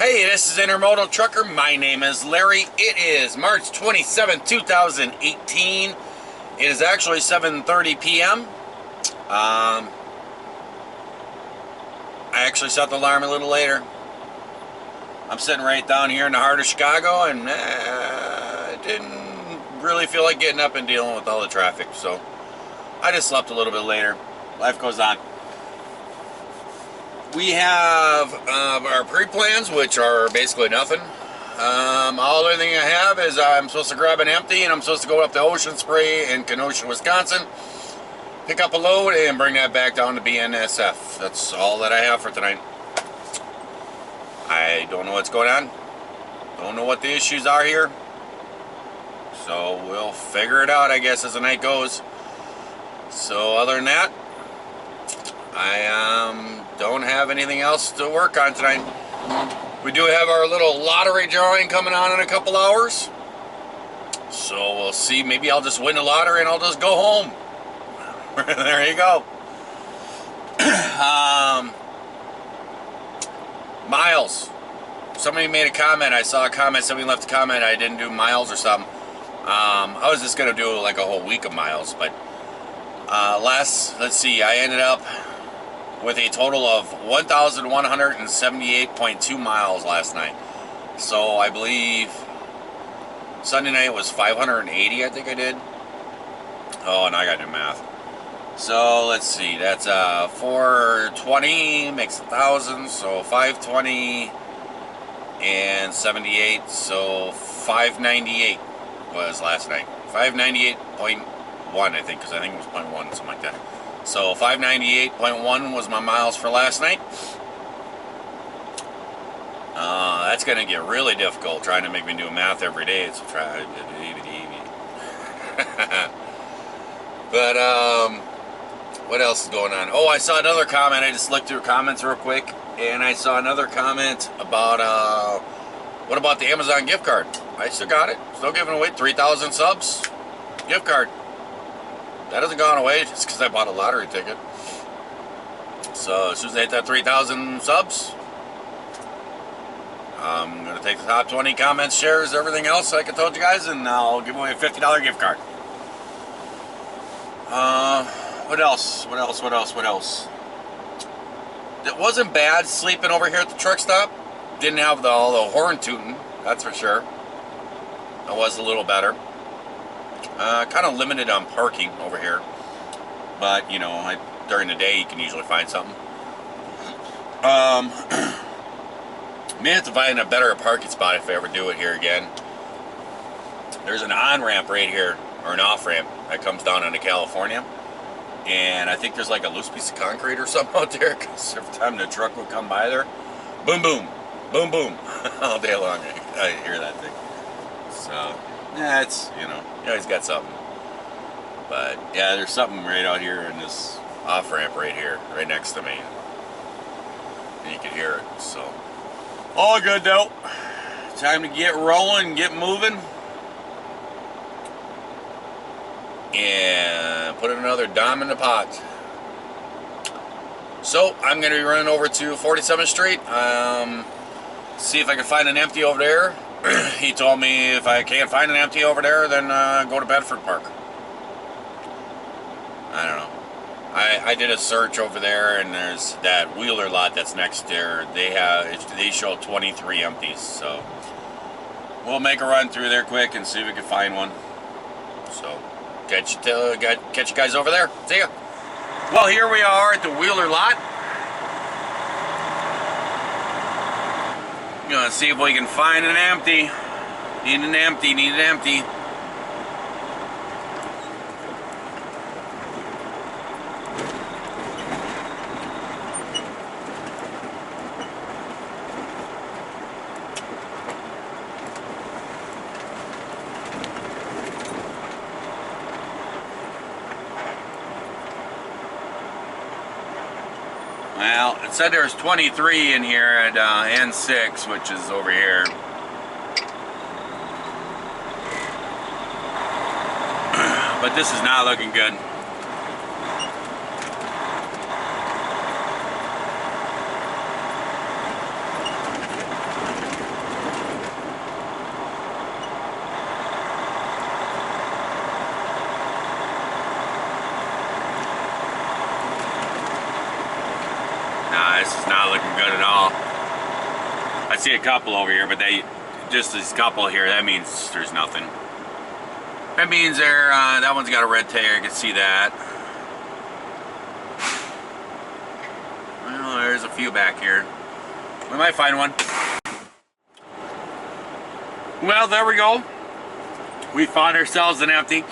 Hey, this is Intermodaltrucker. My name is Larry. It is March 27, 2018. It is actually 7:30 p.m. I actually set the alarm a little later. I'm sitting right down here in the heart of Chicago, and I didn't really feel like getting up and dealing with all the traffic, so I just slept a little bit later. Life goes on. We have our pre-plans, which are basically nothing. All the thing I have is I'm supposed to grab an empty, and I'm supposed to go up to Ocean Spray in Kenosha, Wisconsin, pick up a load, and bring that back down to BNSF. That's all that I have for tonight. I don't know what's going on. Don't know what the issues are here. So we'll figure it out, I guess, as the night goes. So other than that, I don't have anything else to work on tonight. We do have our little lottery drawing coming on in a couple hours. So we'll see. Maybe I'll just win the lottery and I'll just go home. There you go. Miles. Somebody made a comment. I saw a comment. Somebody left a comment. I didn't do miles or something. I was just going to do like a whole week of miles. But let's see. I ended up with a total of 1,178.2 miles last night. So I believe Sunday night was 580, I think I did. Oh, and I got to do math. So let's see, that's 420 makes 1,000, so 520 and 78, so 598 was last night. 598.1, I think, because I think it was 0.1, something like that. So 598.1 was my miles for last night. That's going to get really difficult trying to make me do math every day. It's try. But what else is going on? Oh, I saw another comment. I just looked through comments real quick, and I saw another comment about what about the Amazon gift card? I still got it. Still giving away 3,000 subs gift card. That hasn't gone away just because I bought a lottery ticket. So as soon as I hit that 3,000 subs, I'm going to take the top 20 comments, shares, everything else like I told you guys, and I'll give away a $50 gift card. What else? It wasn't bad sleeping over here at the truck stop. Didn't have all the horn tooting, that's for sure. It was a little better. Kind of limited on parking over here, but you know, during the day you can usually find something. May have to find a better parking spot if I ever do it here again. There's an on-ramp right here, or an off-ramp that comes down into California, and I think there's like a loose piece of concrete or something out there, because every time the truck would come by there, boom, boom, boom, boom, all day long I hear that thing. So yeah, it's, you know, you always got something. But yeah, there's something right out here in this off-ramp right here, right next to me. And you can hear it, so. All good though. Time to get rolling, get moving. And put another dime in the pot. So, I'm going to be running over to 47th Street. See if I can find an empty over there. He told me if I can't find an empty over there, then go to Bedford Park. I don't know. I did a search over there, and there's that Wheeler lot that's next there. They show 23 empties, so we'll make a run through there quick and see if we can find one. So catch you guys over there. See ya. Well, here we are at the Wheeler lot. Gonna see if we can find an empty. Need an empty. Well, it said there's 23 in here at N6, which is over here. But this is not looking good. looking good at all. I see a couple over here, but just this couple here, that means there's nothing. That means that one's got a red tag, I can see that. Well, there's a few back here. We might find one. Well, there we go. We found ourselves an empty.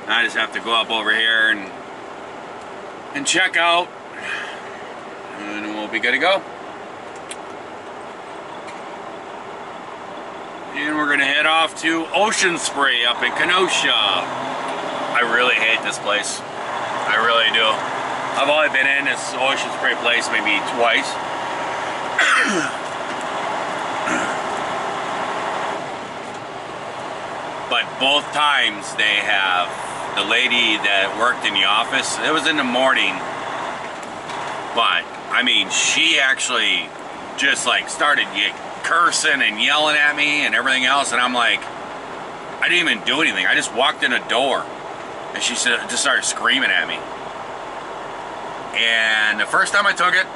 I just have to go up over here and check out, and we'll be good to go. And we're gonna head off to Ocean Spray up in Kenosha. I really hate this place. I really do. I've only been in this Ocean Spray place maybe twice. But both times they have the lady that worked in the office. It was in the morning, but I mean, she actually just like started cursing and yelling at me and everything else, and I'm like, I didn't even do anything. I just walked in a door, and she just started screaming at me. And the first time I took it,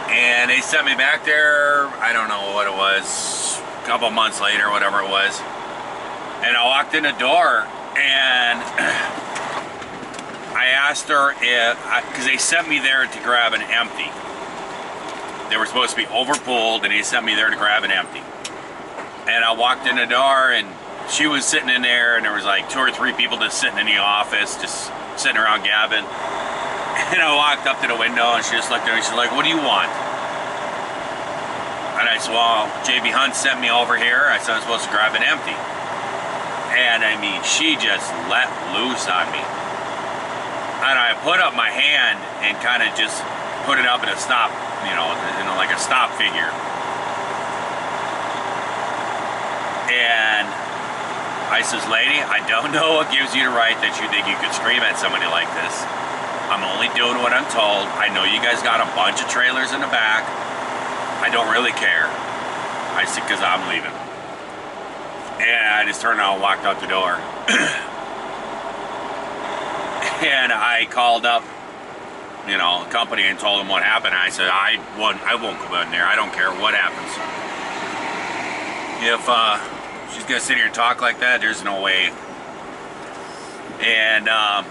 and they sent me back there, I don't know what it was, a couple months later, whatever it was. And I walked in the door, and I asked her if, because they sent me there to grab an empty. They were supposed to be overpulled, and they sent me there to grab an empty. And I walked in the door, and she was sitting in there, and there was like 2 or 3 people just sitting in the office, just sitting around gabbing. And I walked up to the window, and she just looked at me, she's like, "What do you want?" And I said, "Well, JB Hunt sent me over here. I said I'm supposed to grab an empty." And I mean, she just let loose on me. And I put up my hand and kind of just put it up in a stop, like a stop figure. And I says, "Lady, I don't know what gives you the right that you think you could scream at somebody like this. I'm only doing what I'm told. I know you guys got a bunch of trailers in the back. I don't really care." I said, "Because I'm leaving." And I just turned around and walked out the door. And I called up, the company and told them what happened. I said, I won't go in there. I don't care what happens. If she's gonna sit here and talk like that, there's no way. And I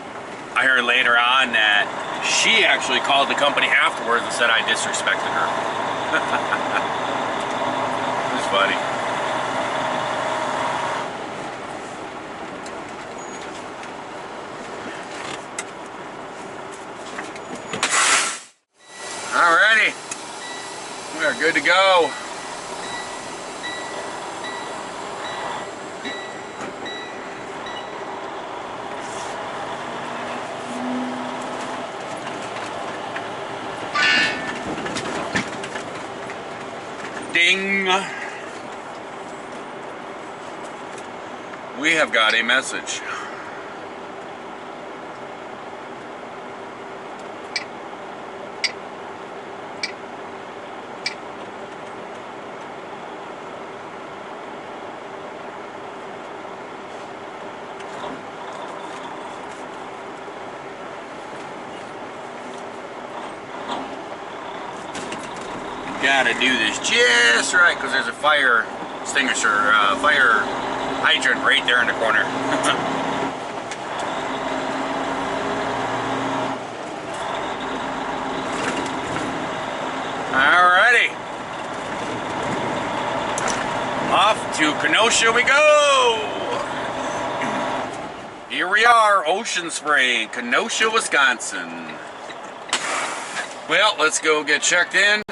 heard later on that she actually called the company afterwards and said I disrespected her. It was funny. Alrighty, we are good to go. Ding! We have got a message. Gotta do this just right because there's a fire extinguisher, fire hydrant right there in the corner. Alrighty, off to Kenosha we go. Here we are, Ocean Spray in Kenosha, Wisconsin. Well, let's go get checked in.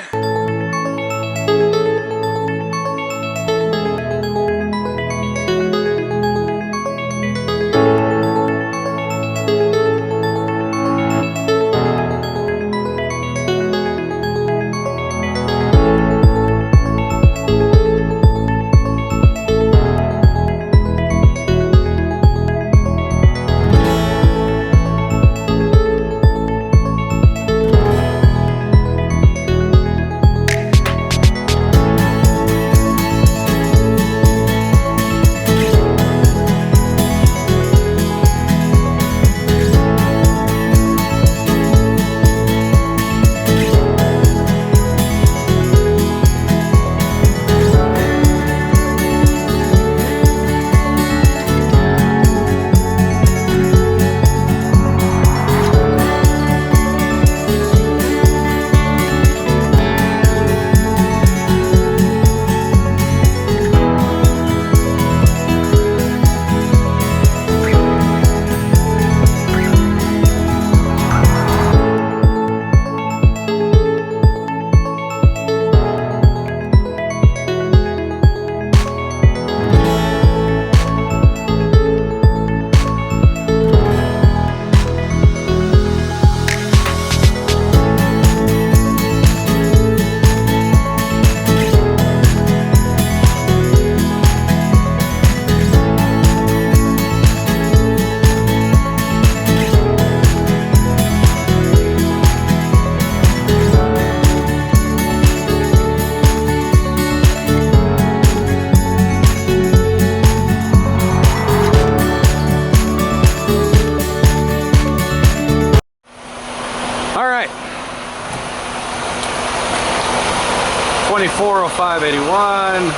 405.81.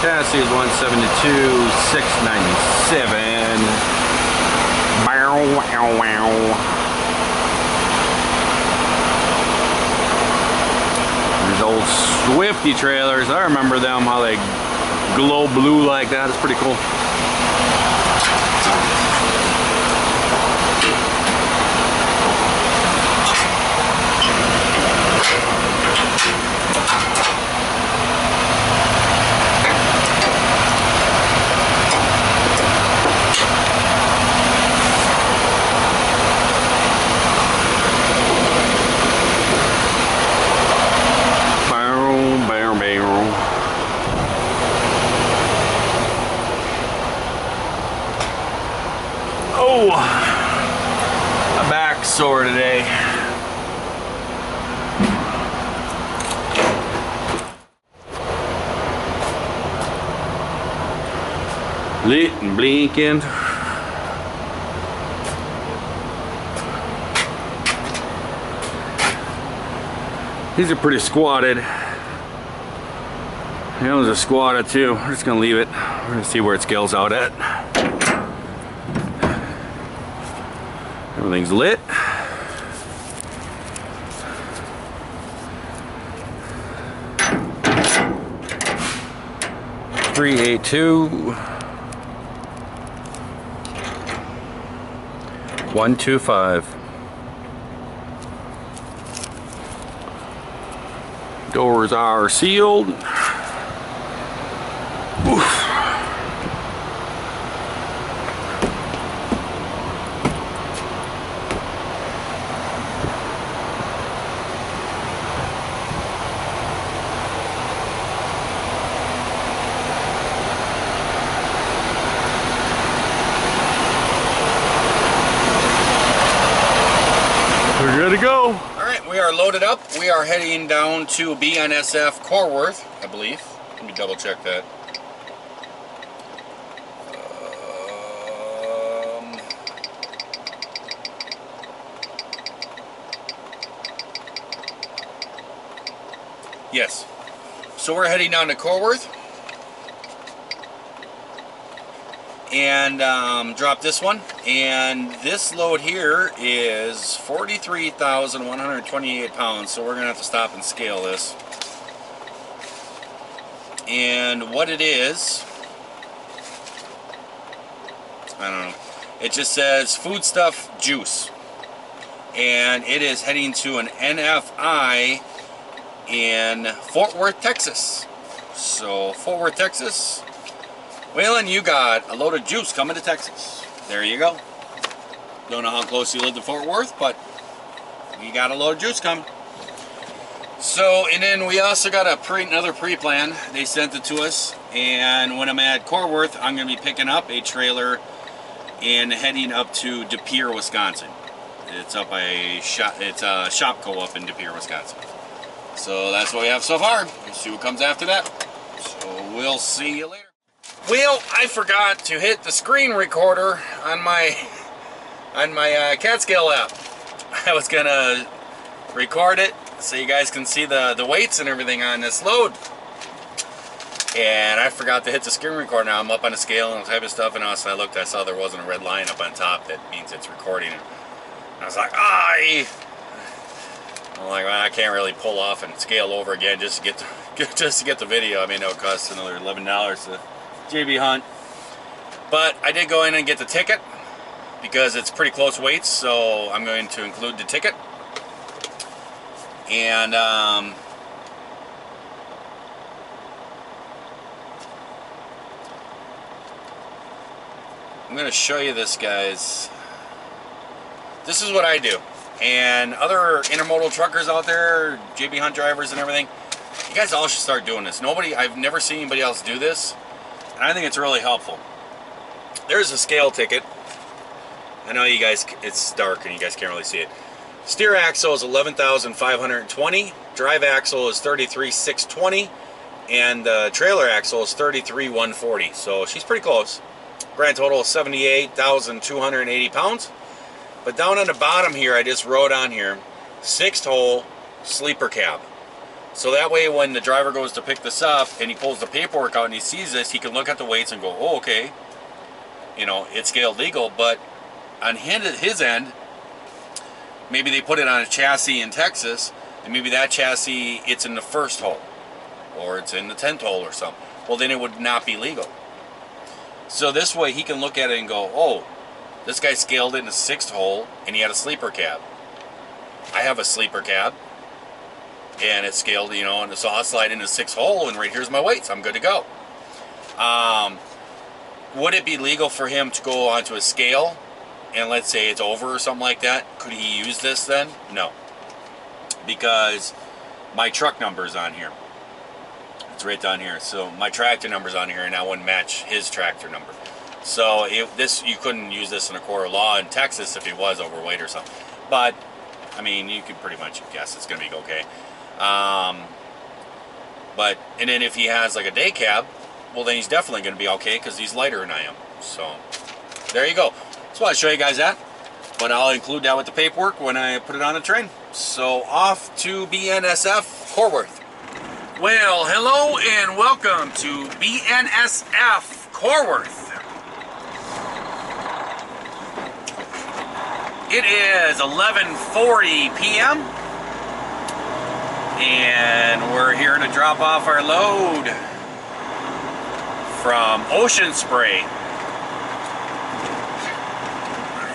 Chassis is 172,697. Bow, wow, wow. These old Swifty trailers, I remember them, how they glow blue like that. It's pretty cool. Oh, my back's sore today. Lit and blinking. These are pretty squatted. Those are squatted too. We're just gonna leave it. We're gonna see where it scales out at. Everything's lit. $382. 125. Doors are sealed. Oof. We're good to go. All right, we are loaded up. We are heading down to BNSF Corwith, I believe. Let me double check that. Yes. So we're heading down to Corwith and drop this one. And this load here is 43,128 pounds. So we're going to have to stop and scale this. And what it is, I don't know. It just says foodstuff juice. And it is heading to an NFI in Fort Worth, Texas. So Fort Worth, Texas. Waylon, you got a load of juice coming to Texas. There you go. Don't know how close you live to Fort Worth, but you got a load of juice coming. So, and then we also got another pre-plan. They sent it to us, and when I'm at Corwith, I'm going to be picking up a trailer and heading up to De Pere, Wisconsin. It's up by Shopco up in De Pere, Wisconsin. So that's what we have so far. Let's see what comes after that. So we'll see you later. Well, I forgot to hit the screen recorder on my CAT scale app. I was gonna record it so you guys can see the weights and everything on this load. And I forgot to hit the screen recorder. Now I'm up on the scale and all type of stuff, and also I looked, I saw there wasn't a red line up on top. That means it's recording. And I was like, I'm like, well, I can't really pull off and scale over again just to get the video. I mean, it would cost another $11 to JB Hunt. But I did go in and get the ticket because it's pretty close weights, so I'm going to include the ticket. And I'm going to show you this, guys. This is what I do. And other intermodal truckers out there, JB Hunt drivers and everything, you guys all should start doing this. I've never seen anybody else do this, and I think it's really helpful. There's a scale ticket. I know you guys, it's dark and you guys can't really see it. Steer axle is 11,520. Drive axle is 33,620. And the trailer axle is 33,140. So she's pretty close. Grand total is 78,280 pounds. But down on the bottom here, I just wrote on here, 6th hole sleeper cab. So that way when the driver goes to pick this up and he pulls the paperwork out and he sees this, he can look at the weights and go, oh, okay, you know, it's scaled legal. But on his end, maybe they put it on a chassis in Texas, and maybe that chassis, it's in the first hole, or it's in the 10th hole or something. Well, then it would not be legal. So this way he can look at it and go, oh, this guy scaled it in the 6th hole, and he had a sleeper cab. I have a sleeper cab, and it's scaled, you know, and so I'll slide in the 6th hole, and right here's my weights. I'm good to go. Would it be legal for him to go onto a scale, and let's say it's over or something like that? Could he use this then? No. Because my truck number's on here. It's right down here. So my tractor number's on here, and I wouldn't match his tractor number. So you couldn't use this in a court of law in Texas if he was overweight or something. But I mean, you can pretty much guess it's going to be okay. But and then if he has like a day cab, well then he's definitely going to be okay because he's lighter than I am. So there you go. Just want to show you guys that. But I'll include that with the paperwork when I put it on the train. So off to BNSF Corwith. Well, hello and welcome to BNSF Corwith. It is 11:40 p.m. and we're here to drop off our load from Ocean Spray.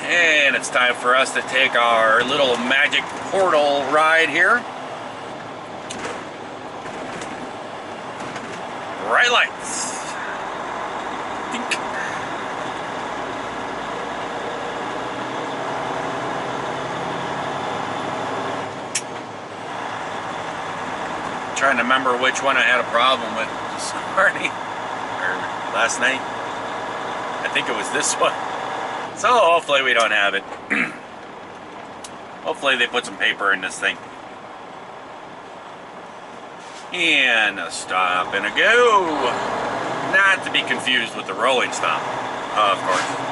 And it's time for us to take our little magic portal ride here. Bright lights. Dink. Trying to remember which one I had a problem with this morning or last night. I think it was this one. So hopefully we don't have it. Hopefully they put some paper in this thing. And a stop and a go. Not to be confused with the rolling stop, of course.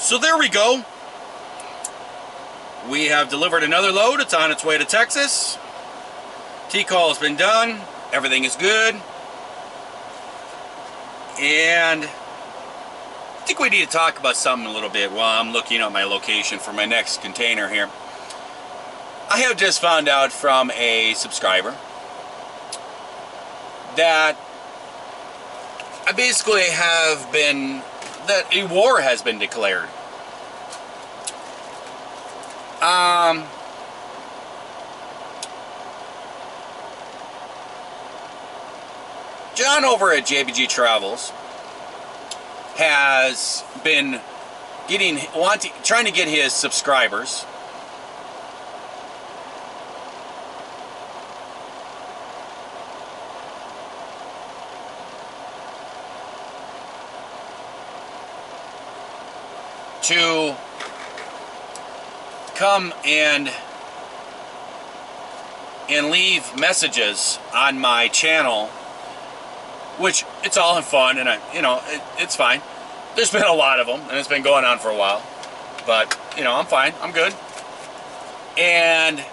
So there we go. We have delivered another load. It's on its way to Texas. T-call has been done. Everything is good. And I think we need to talk about something a little bit while I'm looking at my location for my next container here. I have just found out from a subscriber that I basically have been, that a war has been declared. John over at JBG Travels has been trying to get his subscribers to come and leave messages on my channel, which it's all in fun, and it's fine. There's been a lot of them, and it's been going on for a while, but I'm fine, I'm good. And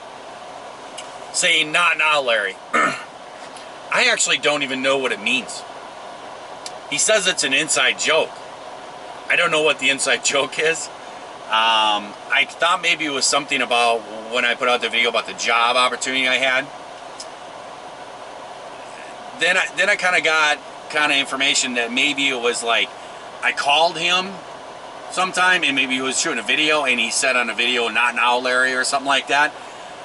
saying "not now, Larry," I actually don't even know what it means. He says it's an inside joke. I don't know what the inside joke is. I thought maybe it was something about when I put out the video about the job opportunity I had. Then I kind of got information that maybe it was like I called him sometime and maybe he was shooting a video and he said on a video "not now, Larry" or something like that,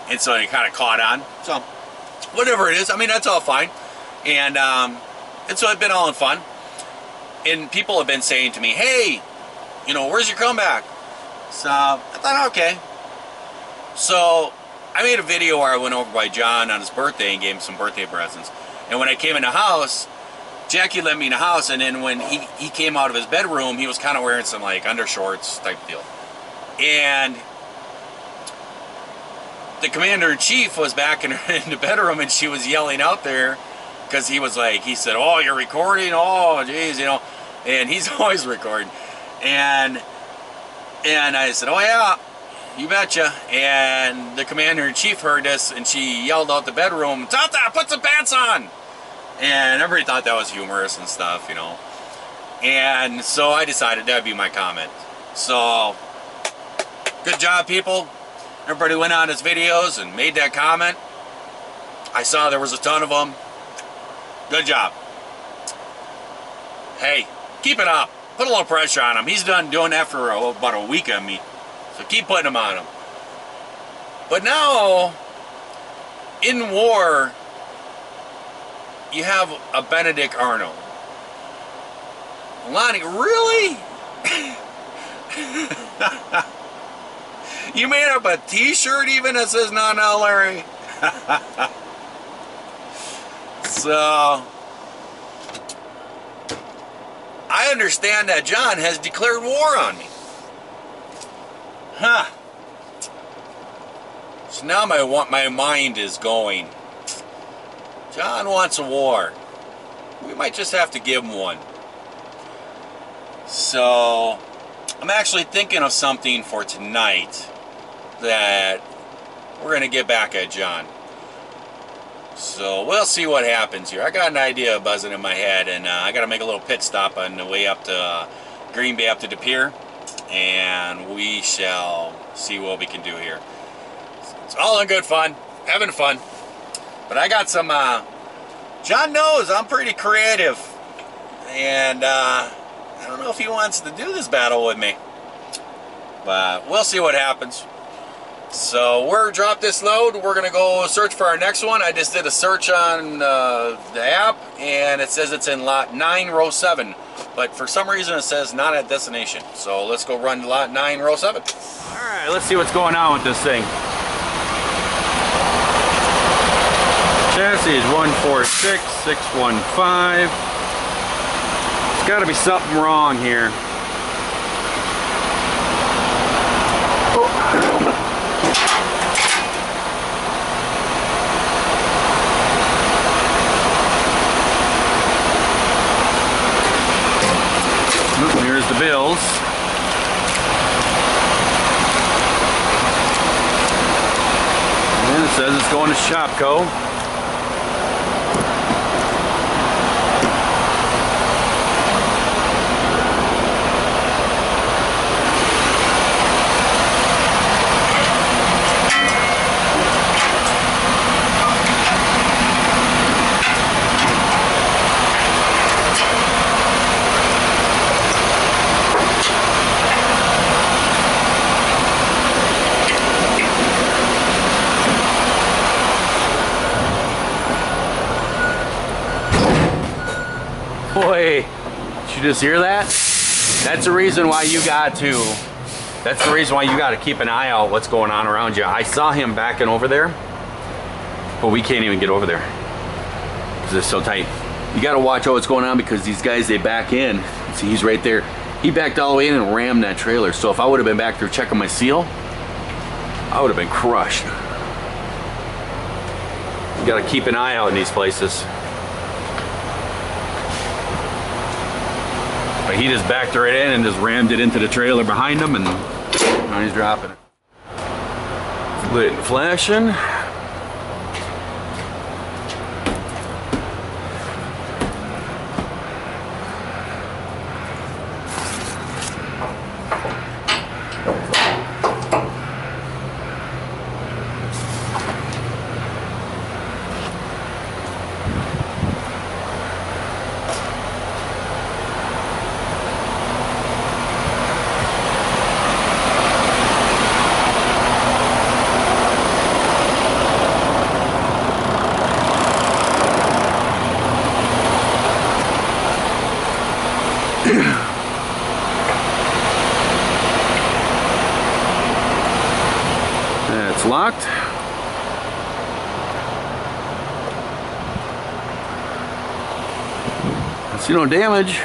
and so he kind of caught on. So whatever it is, I mean, that's all fine, and so it's been all in fun. And people have been saying to me, "Hey, where's your comeback?" So I thought, okay. So I made a video where I went over by John on his birthday and gave him some birthday presents. And when I came in the house, Jackie let me in the house, and then when he came out of his bedroom, he was kind of wearing some like undershorts type deal. And the commander-in-chief was back in the bedroom, and she was yelling out there because he said, "Oh, you're recording? Oh, geez, and he's always recording." And I said, "Oh yeah, you betcha." And the commander-in-chief heard this, and she yelled out the bedroom, "Tata, put some pants on!" And everybody thought that was humorous and stuff, And so I decided that'd be my comment. So, good job, people. Everybody went on his videos and made that comment. I saw there was a ton of them. Good job. Hey, keep it up. Put a little pressure on him. He's done doing that for about a week on me. So keep putting them on him. But now, in war, you have a Benedict Arnold. Lonnie, really? You made up a t-shirt even that says "not now, Larry"? So, I understand that John has declared war on me. Huh. So now my mind is going, John wants a war. We might just have to give him one. So, I'm actually thinking of something for tonight that we're going to get back at John. So, we'll see what happens here. I got an idea buzzing in my head, and I got to make a little pit stop on the way up to Green Bay, up to De Pere, and we shall see what we can do here. It's all in good fun, having fun. But I got some, John knows I'm pretty creative, and I don't know if he wants to do this battle with me, but we'll see what happens. So we're drop this load. We're gonna go search for our next one. I just did a search on the app, and it says it's in lot 9, row 7, but for some reason it says not at destination. So let's go run lot 9, row 7. All right, let's see what's going on with this thing. Chassis is 146615. There's got to be something wrong here. Here's the bills. And it says it's going to Shopco. Boy, did you just hear that? That's the reason why you got to. That's the reason why you got to keep an eye out what's going on around you. I saw him backing over there, but we can't even get over there because it's so tight. You got to watch out what's going on because these guys, they back in. See, he's right there. He backed all the way in and rammed that trailer. So if I would have been back there checking my seal, I would have been crushed. You gotta keep an eye out in these places. But he just backed right in and just rammed it into the trailer behind him, and now he's dropping it. Lit and flashing. It's locked. I see no damage.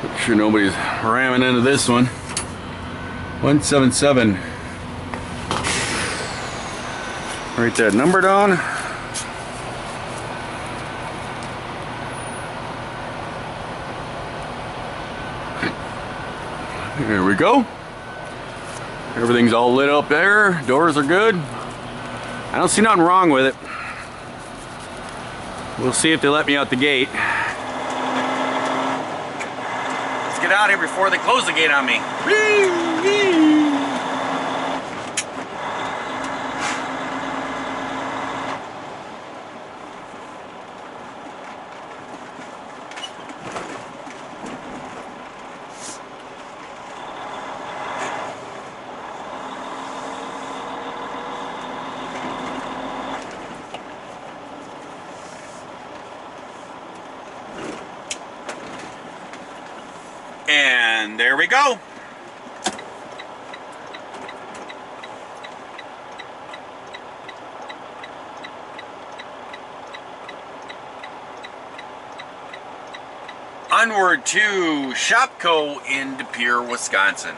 Make sure nobody's ramming into this one. 177. Write that number down. There we go. Everything's all lit up there. Doors are good. I don't see nothing wrong with it. We'll see if they let me out the gate. Let's get out here before they close the gate on me. And there we go. Onward to Shopco in De Pere, Wisconsin.